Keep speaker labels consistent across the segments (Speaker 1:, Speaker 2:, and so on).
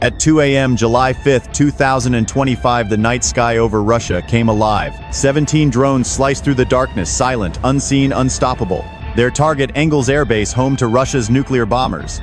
Speaker 1: At 2 a.m. July 5, 2025, the night sky over Russia came alive. 17 drones sliced through the darkness, silent, unseen, unstoppable. Their target, Engels Air Base, home to Russia's nuclear bombers.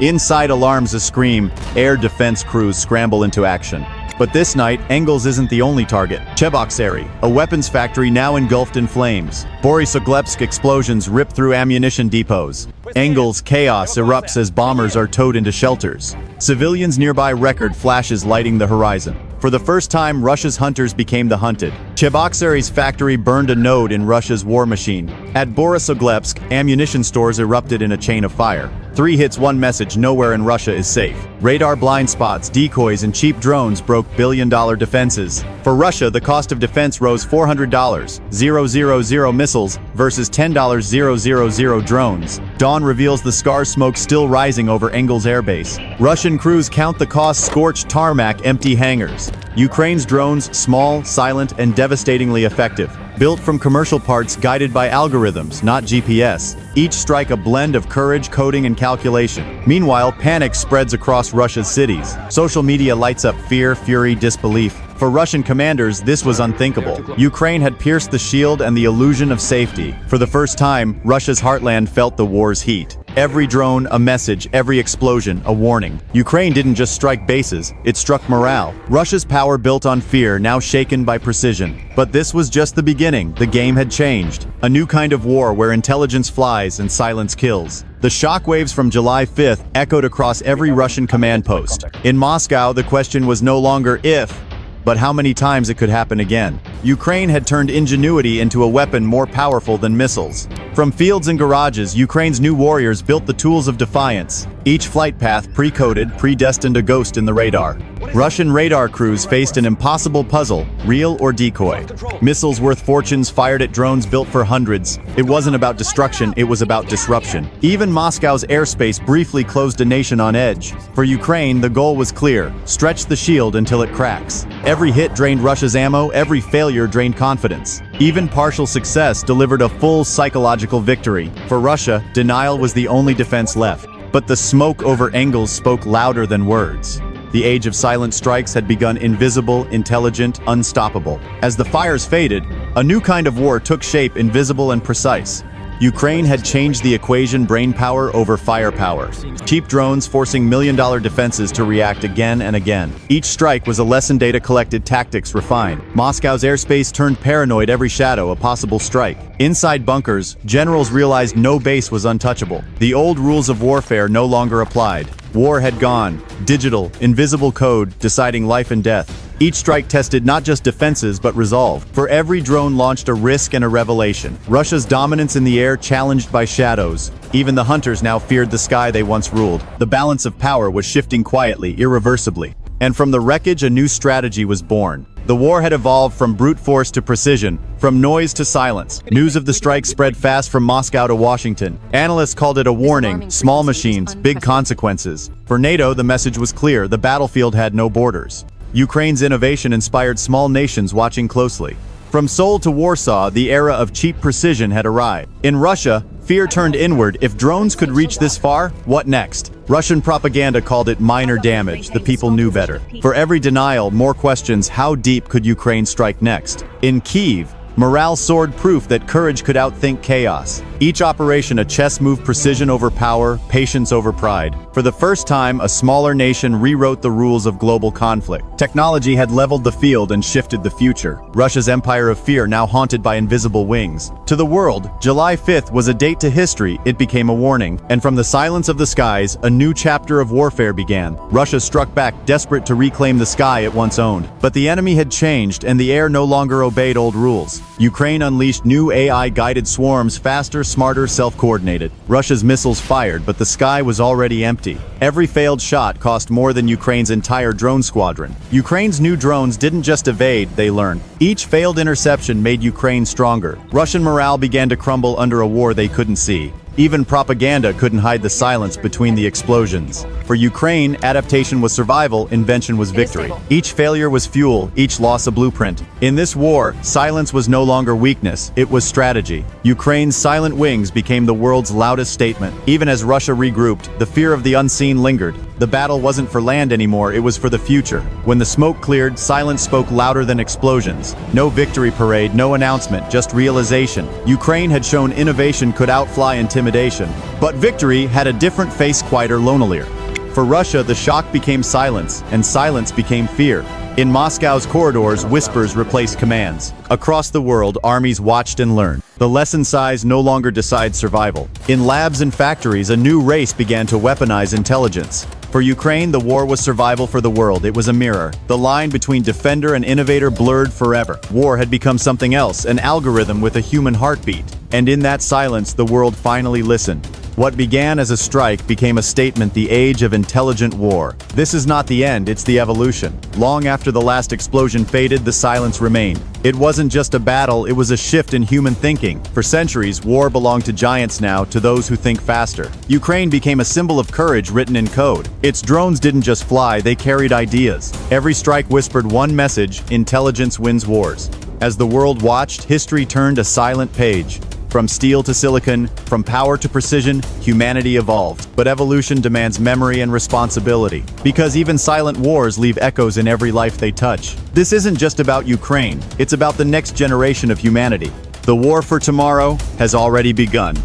Speaker 1: Inside, alarms scream, air defense crews scramble into action. But this night, Engels isn't the only target. Cheboksary, a weapons factory now engulfed in flames. Borisoglebsk explosions rip through ammunition depots. Engels chaos erupts as bombers are towed into shelters. Civilians nearby record flashes lighting the horizon. For the first time, Russia's hunters became the hunted. Cheboksary's factory burned a node in Russia's war machine. At Borisoglebsk, ammunition stores erupted in a chain of fire. 3 hits, 1 message: nowhere in Russia is safe. Radar blind spots, decoys, and cheap drones broke billion-dollar defenses. For Russia, the cost of defense rose $400. 000 missiles versus $10 drones. Dawn reveals the scar smoke still rising over Engels Air Base. Russian crews count the cost: scorched tarmac, empty hangars. Ukraine's drones, small, silent, and devastatingly effective. Built from commercial parts, guided by algorithms, not GPS. Each strike a blend of courage, coding, and calculation. Meanwhile, panic spreads across Russia's cities. Social media lights up fear, fury, disbelief. For Russian commanders, this was unthinkable. Ukraine had pierced the shield and the illusion of safety. For the first time, Russia's heartland felt the war's heat. Every drone, a message; every explosion, a warning. Ukraine didn't just strike bases, it struck morale. Russia's power built on fear, now shaken by precision. But this was just the beginning. The game had changed. A new kind of war where intelligence flies and silence kills. The shockwaves from July 5th echoed across every Russian command post. In Moscow, the question was no longer if, but how many times it could happen again. Ukraine had turned ingenuity into a weapon more powerful than missiles. From fields and garages, Ukraine's new warriors built the tools of defiance. Each flight path pre-coded, predestined a ghost in the radar. Russian radar crews faced an impossible puzzle: real or decoy. Missiles worth fortunes fired at drones built for hundreds. It wasn't about destruction, it was about disruption. Even Moscow's airspace briefly closed a nation on edge. For Ukraine, the goal was clear: stretch the shield until it cracks. Every hit drained Russia's ammo, every failure drained confidence. Even partial success delivered a full psychological victory. For Russia, denial was the only defense left. But the smoke over Engels spoke louder than words. The age of silent strikes had begun: invisible, intelligent, unstoppable. As the fires faded, a new kind of war took shape: invisible and precise. Ukraine had changed the equation: brainpower over firepower. Cheap drones forcing million-dollar defenses to react again and again. Each strike was a lesson: data collected, tactics refined. Moscow's airspace turned paranoid: every shadow a possible strike. Inside bunkers, generals realized no base was untouchable. The old rules of warfare no longer applied. War had gone. Digital, invisible code, deciding life and death. Each strike tested not just defenses but resolve. For every drone launched a risk and a revelation. Russia's dominance in the air challenged by shadows. Even the hunters now feared the sky they once ruled. The balance of power was shifting quietly, irreversibly. And from the wreckage, a new strategy was born. The war had evolved from brute force to precision, from noise to silence. News of the strike spread fast from Moscow to Washington. Analysts called it a warning: small machines, big consequences. For NATO, the message was clear: the battlefield had no borders. Ukraine's innovation inspired small nations watching closely. From Seoul to Warsaw, the era of cheap precision had arrived. In Russia, fear turned inward. If drones could reach this far, what next? Russian propaganda called it minor damage. The people knew better. For every denial, more questions: how deep could Ukraine strike next? In Kyiv, morale soared, proof that courage could outthink chaos. Each operation a chess move: precision over power, patience over pride. For the first time, a smaller nation rewrote the rules of global conflict. Technology had leveled the field and shifted the future. Russia's empire of fear now haunted by invisible wings. To the world, July 5th was a date to history. It became a warning. And from the silence of the skies, a new chapter of warfare began. Russia struck back, desperate to reclaim the sky it once owned. But the enemy had changed, and the air no longer obeyed old rules. Ukraine unleashed new AI-guided swarms, faster, smarter, self-coordinated. Russia's missiles fired, but the sky was already empty. Every failed shot cost more than Ukraine's entire drone squadron. Ukraine's new drones didn't just evade, they learned. Each failed interception made Ukraine stronger. Russian morale began to crumble under a war they couldn't see. Even propaganda couldn't hide the silence between the explosions. For Ukraine, adaptation was survival, invention was victory. Each failure was fuel, each loss a blueprint. In this war, silence was no longer weakness, it was strategy. Ukraine's silent wings became the world's loudest statement. Even as Russia regrouped, the fear of the unseen lingered. The battle wasn't for land anymore, it was for the future. When the smoke cleared, silence spoke louder than explosions. No victory parade, no announcement, just realization. Ukraine had shown innovation could outfly intimidation. But victory had a different face, quieter, lonelier. For Russia, the shock became silence, and silence became fear. In Moscow's corridors, whispers replaced commands. Across the world, armies watched and learned. The lesson size no longer decides survival. In labs and factories, a new race began to weaponize intelligence. For Ukraine, the war was survival. For the world, it was a mirror. The line between defender and innovator blurred forever. War had become something else, an algorithm with a human heartbeat. And in that silence, the world finally listened. What began as a strike became a statement: the age of intelligent war. This is not the end, it's the evolution. Long after the last explosion faded, the silence remained. It wasn't just a battle, it was a shift in human thinking. For centuries, war belonged to giants. Now, to those who think faster. Ukraine became a symbol of courage written in code. Its drones didn't just fly, they carried ideas. Every strike whispered one message: intelligence wins wars. As the world watched, history turned a silent page. From steel to silicon, from power to precision, humanity evolved. But evolution demands memory and responsibility. Because even silent wars leave echoes in every life they touch. This isn't just about Ukraine, it's about the next generation of humanity. The war for tomorrow has already begun.